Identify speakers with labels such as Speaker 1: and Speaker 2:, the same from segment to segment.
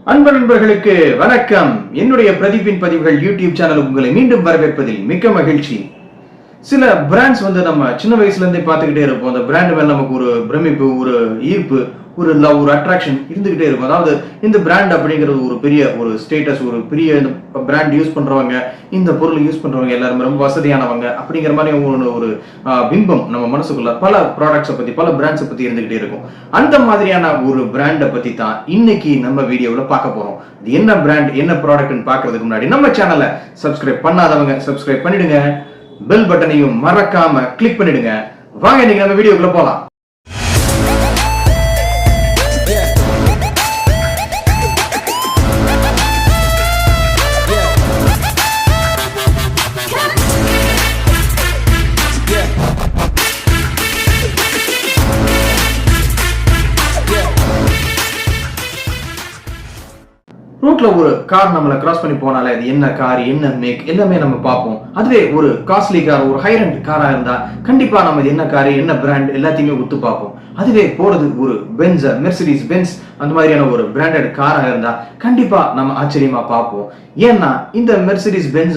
Speaker 1: அன்பு நண்பர்களுக்கு வணக்கம். என்னுடைய பிரதீபின் பதிவுகள் யூடியூப் சேனல் உங்களை மீண்டும் வரவேற்பதில் மிக்க மகிழ்ச்சி. சில பிராண்ட்ஸ் நம்ம சின்ன வயசுல இருந்தே பார்த்துக்கிட்டே இருப்போம். அந்த பிராண்ட் மேல நமக்கு ஒரு பிரமிப்பு, ஒரு ஈர்ப்பு, ஒரு லவ், ஒரு அட்ராக்ஷன் இருந்துகிட்டே இருக்கும். அதாவது இந்த பிராண்ட் அப்படிங்கிறது ஒரு பெரிய ஒரு ஸ்டேட்டஸ், ஒரு பெரிய பிராண்ட் யூஸ் பண்றவங்க, இந்த பொருள் யூஸ் பண்றவங்க எல்லாருமே ரொம்ப வசதியானவங்க அப்படிங்கிற மாதிரி ஒரு பிம்பம் நம்ம மனசுக்குள்ள பல ப்ராடக்ட்ஸை பத்தி, பல பிராண்ட்ஸை பத்தி இருந்துகிட்டே இருக்கும். அந்த மாதிரியான ஒரு பிராண்டை பத்தி தான் இன்னைக்கு நம்ம வீடியோல பார்க்க போறோம். இது என்ன பிராண்ட், என்ன ப்ராடக்ட்னு பார்க்கறதுக்கு முன்னாடி நம்ம சேனலை சப்ஸ்கிரைப் பண்ணாதவங்க சப்ஸ்கிரைப் பண்ணிடுங்க. பெல் பட்டனையும் மறக்காம கிளிக் பண்ணிடுங்க. வாங்க இன்னைக்கு நம்ம வீடியோக்குள்ள போலாம். ரோட்ல ஒரு கார் நம்மள கிராஸ் பண்ணி போனாலே அது என்ன கார், என்ன மேக் எல்லாமே நம்ம பார்ப்போம். அதுவே ஒரு காஸ்ட்லி கார், ஒரு ஹை ரெண்ட் காரா இருந்தா கண்டிப்பா நம்ம இது என்ன கார், என்ன பிராண்ட் எல்லாத்தையுமே ஒத்து பார்ப்போம். அதுவே போறது ஒரு பென்ஸ், மெர்சிடிஸ் பென்ஸ் அந்த மாதிரியான ஒரு பிராண்டட் காரா இருந்தா கண்டிப்பா நம்ம ஆச்சரியமா பார்ப்போம். ஏன்னா இந்த மெர்சிடிஸ் பென்ஸ்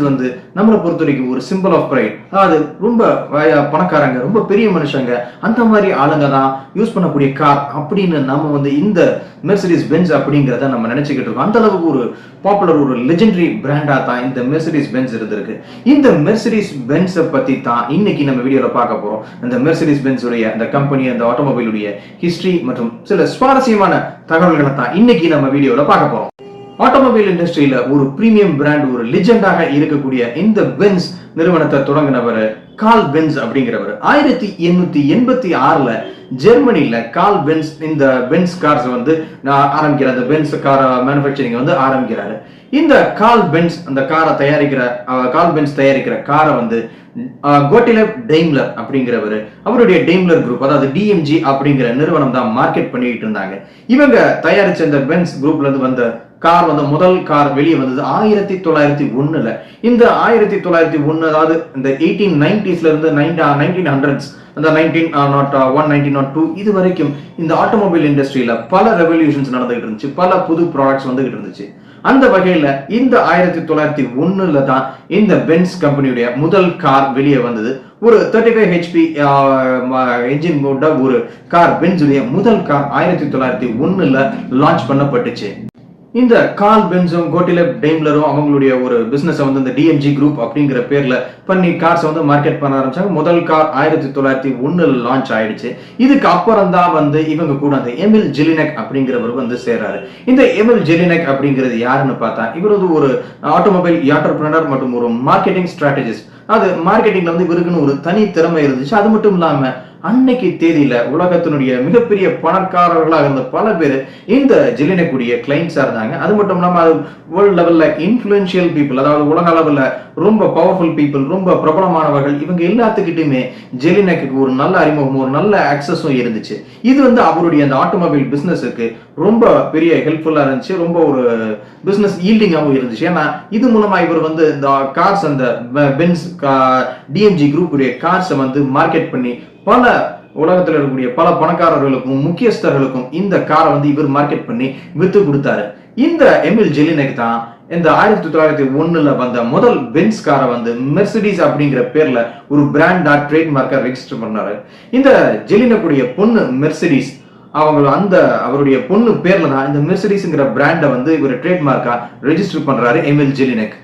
Speaker 1: நம்மளை பொறுத்த வரைக்கும் ஒரு சிம்பிள் ஆஃப் பிரைட். அதாவது ரொம்ப பணக்காரங்க, ரொம்ப பெரிய மனுஷங்க, அந்த மாதிரி ஆளுங்க தான் யூஸ் பண்ணக்கூடிய கார் அப்படின்னு நம்ம இந்த மெர்சிடிஸ் பென்ஸ் அப்படிங்கிறத நம்ம நினைச்சுக்கிட்டு இருக்கோம். அந்த அளவுக்கு ஒரு பாப்புலர், ஒரு லெஜெண்டரி பிராண்டா தான் இந்த மெர்சிடிஸ் பென்ஸ் இருந்திருக்கு. இந்த மெர்சிடிஸ் பென்ஸை பத்தி தான் இன்னைக்கு நம்ம வீடியோல பார்க்க போறோம். இந்த மெர்சிடிஸ் பென்ஸ் உடைய அந்த கம்பெனி, அந்த ஆட்டோமொபைலுடைய ஹிஸ்டரி மற்றும் சில சுவாரஸ்யமான தகவல்களை தான் இன்னைக்கு நம்ம வீடியோல பார்க்க போறோம். ஆட்டோமொபைல் இண்டஸ்ட்ரியில ஒரு பிரீமியம் பிராண்ட், ஒரு லெஜெண்டாக இருக்கக்கூடிய இந்த பென்ஸ் நிறுவனத்தை தொடங்கினவர் கார்ல் பென்ஸ் அப்படிங்கிறவர். 1886ல ஜெர்மனில கார்ல் பென்ஸ் இந்த பென்ஸ் கார்ஸ் ஆரம்பிக்கிறார். இந்த பென்ஸ் கார் மேனுஃபேக்சரிங் ஆரம்பிக்கிறாரு. இந்த கார்ல் பென்ஸ் அந்த காரை தயாரிக்கிற காரை கோட்டிலர் டெய்ம்லர் அப்படிங்கிறவர், அவருடைய டெய்ம்லர் குரூப், அதாவது டிஎம்ஜி அப்படிங்கிற நிறுவனம் தான் மார்க்கெட் பண்ணிட்டு இருந்தாங்க. இவங்க தயாரிச்ச இந்த பென்ஸ் குரூப்ல இருந்து வந்த கார் முதல் கார் வெளியே வந்தது 1901ல. இந்த 1901, அதாவது இந்த 1890ஸ்ல இருந்து 1900s, அந்த 1901, 1902 இது வரைக்கும் இந்த ஆட்டோமொபைல் இண்டஸ்ட்ரியில பல ரெவல்யூஷன்ஸ் நடந்துகிட்டு இருந்துச்சு, பல புது ப்ராடக்ட்ஸ் வந்துகிட்டு இருந்துச்சு. அந்த வகையில இந்த 1901ல தான் இந்த பென்ஸ் கம்பெனியுடைய முதல் கார் வெளியே வந்தது. ஒரு 35 HP என்ஜின் கொண்ட ஒரு கார், பென்ஸுடைய முதல் கார் 1901ல லான்ச் பண்ணப்பட்டுச்சு. இந்த கார்ல் பென்ஸும் கோட்டிலர் டெய்ம்லரும் அவங்களுடைய ஒரு பிசினஸ் இந்த டிஎம்ஜி குரூப் அப்படிங்கிற பேர்ல பண்ணி கார்ஸ் மார்க்கெட் பண்ண ஆரம்பிச்சாங்க. முதல் கார் 1901ல லான்ச் ஆயிடுச்சு. இதுக்கு அப்புறம் தான் இவங்க கூட அந்த எமில் ஜெலினக் அப்படிங்கிறவர் சேர்றாரு. இந்த எமில் ஜெலினக் அப்படிங்கிறது யாருன்னு பார்த்தா, இவர் ஒரு ஆட்டோமொபைல் என்டர்பிரனர் மற்றும் ஒரு மார்க்கெட்டிங் ஸ்ட்ராட்டஜிஸ்ட். அது மார்க்கெட்டிங்ல இவருக்குன்னு ஒரு தனி திறமை இருந்துச்சு. அது மட்டும் இல்லாம அன்னைக்கு தேதியில உலகத்தினுடைய மிகப்பெரிய பணக்காரர்களாக இருந்த பல பேர் இந்த ஜெலினக்குடைய கிளைண்ட்ஸா இருந்தாங்க. அது மட்டும் இல்லாம வேர்ல்ட் லெவல்ல இன்ஃபுளுன்ஷியல் பீப்புள், அதாவது உலக அளவுல ரொம்ப பவர்ஃபுல் பீப்புள், ரொம்ப பிரபலமானவர்கள், இவங்க எல்லாத்துக்கிட்டுமே ஜெலினக்கு ஒரு நல்ல அறிமுகம், ஒரு நல்ல ஆக்சஸும் இருந்துச்சு. இது அவருடைய அந்த ஆட்டோமொபைல் பிசினஸுக்கு ரொம்ப பெரிய ஹெல்ப்ஃபுல்லா இருந்துச்சு, ரொம்ப ஒரு பிசினஸ் ஈல்டிங்காகவும் இருந்துச்சு. ஏன்னா இது மூலமா இவர் இந்த கார்ஸ், அந்த பென்ஸ் டிஎம்ஜி குரூப் உடைய கார்ஸை மார்க்கெட் பண்ணி பல உலகத்தில் இருக்கக்கூடிய பல பணக்காரர்களுக்கும் முக்கியஸ்தர்களுக்கும் இந்த காரை இவர் மார்க்கெட் பண்ணி வித்து கொடுத்தாரு. இந்த எமில் ஜெலினக் தான் இந்த 1901ல வந்த முதல் பென்ஸ் காரை மெர்சிடிஸ் அப்படிங்கிற பேர்ல ஒரு பிராண்டா ட்ரேட்மார்க்கா ரெஜிஸ்டர் பண்ணாரு. இந்த ஜெலினக்குடைய பொண்ணு மெர்சிடிஸ், அவருடைய பொண்ணு பேர்ல தான் இந்த மெர்சிடிஸ்ங்கிற பிராண்டை இவர் ட்ரேட்மார்க்கா ரெஜிஸ்டர் பண்றாரு எமில் ஜெலினக்.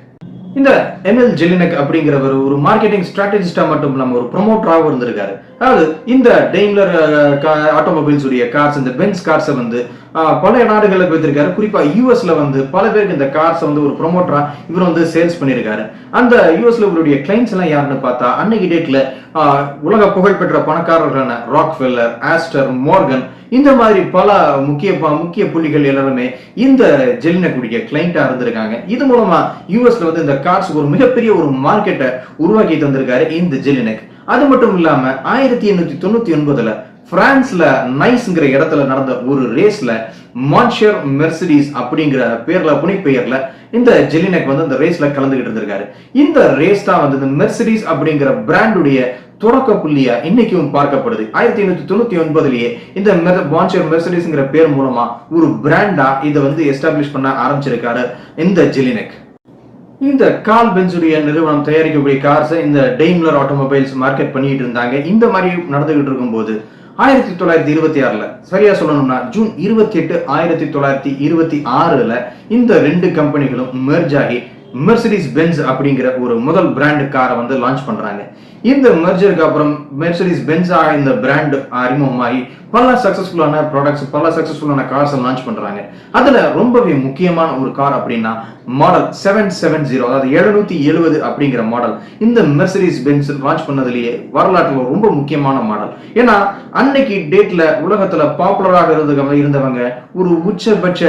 Speaker 1: இந்த எமில் ஜெலினக் அப்படிங்கிறவர் ஒரு மார்க்கெட்டிங் ஸ்ட்ராட்டஜிஸ்டா மட்டும் இல்லாம ஒரு ப்ரொமோட்டராகவும் இருந்திருக்காரு. அதாவது இந்த டெய்ம்லர் ஆட்டோமொபைல்ஸ் உடைய கார்ஸ், இந்த பென்ஸ் கார்ஸை பல நாடுகளுக்கு வைத்திருக்காரு. குறிப்பா யூஎஸ்ல பல பேருக்கு இந்த கார்ஸ் ஒரு ப்ரொமோட்டரா இவர் சேல்ஸ் பண்ணியிருக்காரு. அந்த யூஎஸ்ல இவருடைய கிளைண்ட்ஸ் எல்லாம் யாருன்னு பார்த்தா, அன்னைக்கு டேட்ல உலக புகழ்பெற்ற பணக்காரர்களான ராக்ஃபெல்லர், ஆஸ்டர், மோர்கன், இந்த மாதிரி பல முக்கிய புள்ளிகள் எல்லாருமே இந்த ஜெலினக்குடைய கிளைண்டா இருந்திருக்காங்க. இது மூலமா யூஎஸ்ல இந்த கார்ஸ் ஒரு மிகப்பெரிய ஒரு மார்க்கெட்டை உருவாக்கி தந்திருக்காரு இந்த ஜெலினக். அது மட்டும் இல்லாம 1899ல பிரான்ஸ்ல நைஸ்ங்கிற இடத்துல நடந்த ஒரு ரேஸ்ல மான்ஷர் மெர்சிடிஸ் அப்படிங்கிற புனைப்பெயர்ல இந்த ஜெலினக் அந்த ரேஸ்ல கலந்துகிட்டு இருந்திருக்காரு. இந்த ரேஸ் தான் இந்த மெர்சிடிஸ் அப்படிங்கிற பிராண்டுடைய தொடக்க புள்ளியா இன்னைக்கும் பார்க்கப்படுது. 1899லயே இந்த பான்ஷர் மெர்சிடிஸ்ங்கிற பேர் மூலமா ஒரு பிராண்டா இதை வந்து எஸ்டாப்ளிஷ் பண்ண ஆரம்பிச்சிருக்காரு இந்த ஜெலினெக். இந்த கார்ல் பென்ஸுடைய நிறுவனம் தயாரிக்கக்கூடிய கார்ஸ் இந்த டெய்ம்லர் ஆட்டோமொபைல்ஸ் மார்க்கெட் பண்ணிட்டு இருந்தாங்க. இந்த மாதிரி நடந்துகிட்டு இருக்கும்போது 1926ல சரியா சொல்லணும்னா ஜூன் 28, 1926ல இந்த ரெண்டு கம்பெனிகளும் மெர்ஜ் ஆகி மெர்சிடிஸ் பென்ஸ் அப்படிங்கிற ஒரு முதல் பிராண்ட் காரை வந்து லான்ச் பண்றாங்க. இந்த மெர்ஜருக்கு அப்புறம் மெர்சிடிஸ் பென்ஸ் இந்த பிராண்ட் அறிமுகமாகி பல சக்சஸ்ஃபுல்லான ப்ராடக்ட்ஸ், பல சக்சஸ்ஃபுல்லான கார்ஸ் லான்ச் பண்றாங்க. அதுல ரொம்பவே முக்கியமான ஒரு கார் அப்படின்னா மாடல் 770, அதாவது 770 அப்படிங்கிற மாடல் இந்த மெர்சிடிஸ் பென்ஸ் லான்ச் பண்ணதுலயே வரலாற்றுல ரொம்ப முக்கியமான மாடல். ஏன்னா அன்னைக்கு டேட்ல உலகத்துல பாப்புலராக இருந்தவங்க, ஒரு உச்சபட்ச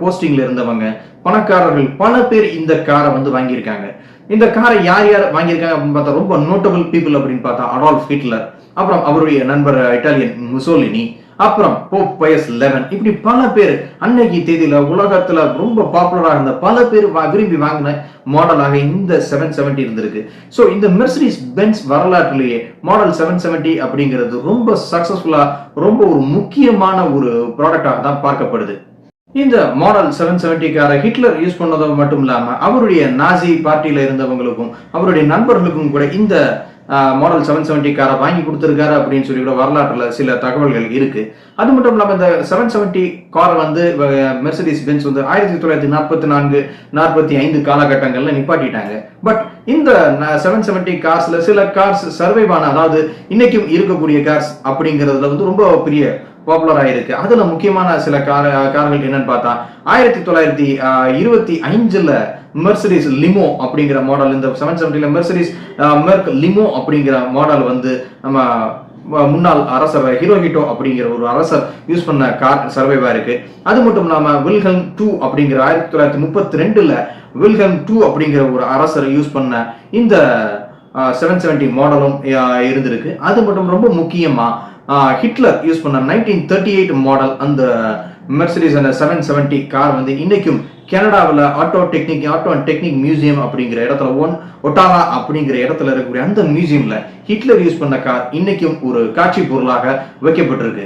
Speaker 1: போஸ்டிங்ல இருந்தவங்க, பணக்காரர்கள் பல பேர் இந்த காரை வந்து வாங்கியிருக்காங்க. இந்த காரை யார் யார் வாங்கியிருக்காங்க அப்படின்னு பார்த்தா ரொம்ப நோட்டபிள் பீப்புள் அப்படின்னு பார்த்தா அடால்ஃப் ஹிட்லர், அப்புறம் அவருடைய நண்பர் இட்டாலியன் முசோலினி, அப்புறம் போப் பயஸ் 11, இப்படி பல பேர் அன்னைக்கு தேதியில உலகத்துல ரொம்ப பாப்புலரா இருந்த பல பேர் விரும்பி வாங்கின மாடலாக இந்த 770 இருந்திருக்கு. சோ இந்த மெர்சிடிஸ் பென்ஸ் வரலாற்றிலேயே மாடல் 770 அப்படிங்கிறது ரொம்ப சக்சஸ்ஃபுல்லா, ரொம்ப ஒரு முக்கியமான ஒரு ப்ராடக்டாக தான் பார்க்கப்படுது. இந்த மாடல் 770 காரை ஹிட்லர் யூஸ் பண்ணது மட்டும் இல்லாம அவருடைய நாசி பார்ட்டியில இருந்தவங்களுக்கும் அவருடைய நண்பர்களுக்கும் கூட இந்த மாடல் 770 காரை வாங்கி கொடுத்திருக்காரு அப்படின்னு சொல்லி கூட வரலாற்றுல சில தகவல்கள் இருக்கு. அது மட்டும் இல்லாம இந்த 770 காரை வந்து மெர்சிடிஸ் பென்ஸ் வந்து 1944, 45 காலகட்டங்கள்ல நிப்பாட்டிட்டாங்க. பட் இந்த 770 கார்ஸ்ல சில கார்ஸ் சர்வைவ் ஆன, அதாவது இன்னைக்கும் இருக்கக்கூடிய கார்ஸ் அப்படிங்கிறதுல வந்து ரொம்ப பெரிய பாப்புலர் ஆயிருக்கு. அதுல முக்கியமான சில கார்கள் என்னன்னு பார்த்தா 1925ல மெர்சிடிஸ் லிமோ அப்படிங்கிற மாடல், இந்த 770ல மெர்சிடிஸ் மெர்க் லிமோ அப்படிங்கிற மாடல் வந்து நம்ம முன்னாள் அரசர் ஹிரோஹிட்டோ அப்படிங்கிற ஒரு அரசர் யூஸ் பண்ண கார் சர்வைவா இருக்கு. அது மட்டும் இல்லாம வில்ஹெல்ம் 2 அப்படிங்கிற 1932ல வில்ஹெல்ம் 2 அப்படிங்கிற ஒரு அரசர் யூஸ் பண்ண இந்த 770 மாடலும் இருந்திருக்கு. அது மட்டும் ரொம்ப முக்கியமா ஹிட்லர் யூஸ் பண்ண 1938 மாடல் அந்த மெர்சிடிஸ் அந்த 770 கார் வந்து இன்னைக்கும் கனடாவில் ஆட்டோ அண்ட் டெக்னிக் மியூசியம் அப்படிங்கிற இடத்துல ஒட்டாவா அப்படிங்கிற இடத்துல இருக்கக்கூடிய அந்த மியூசியம்ல ஹிட்லர் யூஸ் பண்ண கார் இன்னைக்கும் ஒரு காட்சி பொருளாக வைக்கப்பட்டிருக்கு.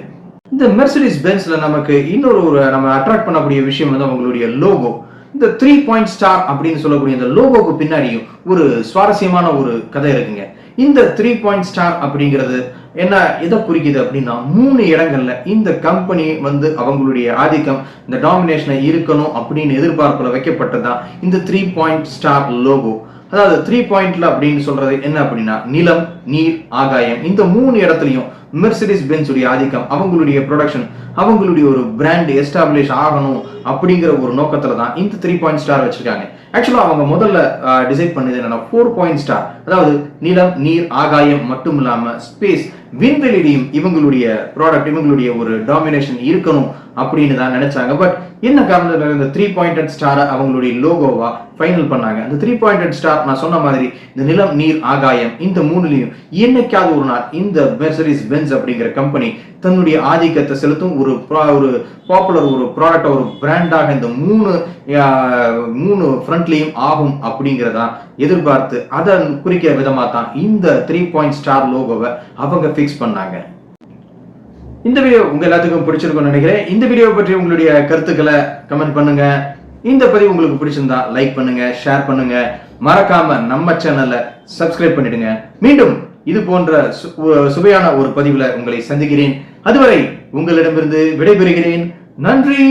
Speaker 1: இந்த மெர்சிடிஸ் பென்ஸ்ல நமக்கு இன்னொரு நம்ம அட்ராக்ட் பண்ணக்கூடிய விஷயம் வந்து அவங்களுடைய லோகோ. இந்த 3 பாயிண்ட் ஸ்டார் அப்படின்னு சொல்லக்கூடிய இந்த லோகோக்கு பின்னாடியும் ஒரு சுவாரஸ்யமான ஒரு கதை இருக்குங்க. இந்த 3 பாயிண்ட் ஸ்டார் அப்படிங்கிறது என்ன எதை குறிக்குது அப்படின்னா 3 இடங்கள்ல இந்த கம்பெனி வந்து அவங்களுடைய ஆதிக்கம், இந்த டாமினேஷனை இருக்கணும் அப்படின்னு எதிர்பார்ப்புல வைக்கப்பட்டதுதான் இந்த 3 பாயிண்ட் ஸ்டார் லோகோ. அதாவது 3 பாயிண்ட்ல அப்படின்னு சொல்றது என்ன அப்படின்னா நிலம், நீர், ஆகாயம், இந்த 3 இடத்துலயும் மெர்சிடிஸ் பென்ஸ் உடைய ஆதிக்கம், அவங்களுடைய ப்ரொடக்ஷன், அவங்களுடைய ஒரு பிராண்ட் எஸ்டாப்ளிஷ் ஆகணும் அப்படிங்கிற ஒரு நோக்கத்துல தான் இந்த 3 பாயிண்ட் ஸ்டார் வச்சிருக்காங்க. ஆக்சுவலா அவங்க முதல்ல டிசைட் பண்ணது என்னன்னா 4 பாயிண்ட் ஸ்டார், அதாவது நிலம், நீர், ஆகாயம் மட்டும் இல்லாம ஸ்பேஸ், விண்வெளியிலையும் இவங்களுடைய ப்ராடக்ட், இவங்களுடைய ஒரு டாமினேஷன் இருக்கணும் அப்படின்னு தான் நினைச்சாங்க. பட் என்ன காரணத்துல இந்த 3 பாயிண்டட் ஸ்டாரை அவங்களுடைய லோகோவா ஃபைனல் பண்ணாங்க. அந்த 3 பாயிண்டட் ஸ்டார் நான் சொன்ன மாதிரி இந்த நிலம், நீர், ஆகாயம் இந்த 3லயும் என்னைக்காவது ஒரு நாள் இந்த மெர்சிடிஸ் பென்ஸ் அப்படிங்கிற கம்பெனி தன்னுடைய ஆதிக்கத்தை செலுத்தும், ஒரு பாப்புலர் ஒரு ப்ராடக்ட், ஒரு பிராண்டாக இந்த 3 ஃப்ரண்ட்லயும் ஆகும் அப்படிங்கிறதா எதிர்பார்த்து அதன் குறிக்கிற விதமா தான் இந்த 3 பாயிண்ட் ஸ்டார் லோகோவை அவங்க பிக்ஸ் பண்ணாங்க. இந்த வீடியோ உங்க எல்லாத்துக்கும் பிடிச்சிருக்கும்னு நினைக்கிறேன். இந்த வீடியோ பற்றி உங்களுடைய கருத்துக்களை கமெண்ட் பண்ணுங்க. இந்த பதிவு உங்களுக்கு பிடிச்சிருந்தா லைக் பண்ணுங்க, ஷேர் பண்ணுங்க, மறக்காம நம்ம சேனலை சப்ஸ்கிரைப் பண்ணிடுங்க. மீண்டும் இது போன்ற சுவையான ஒரு பதிவுல உங்களை சந்திக்கிறேன். அதுவரை உங்களிடமிருந்து விடைபெறுகிறேன். நன்றி.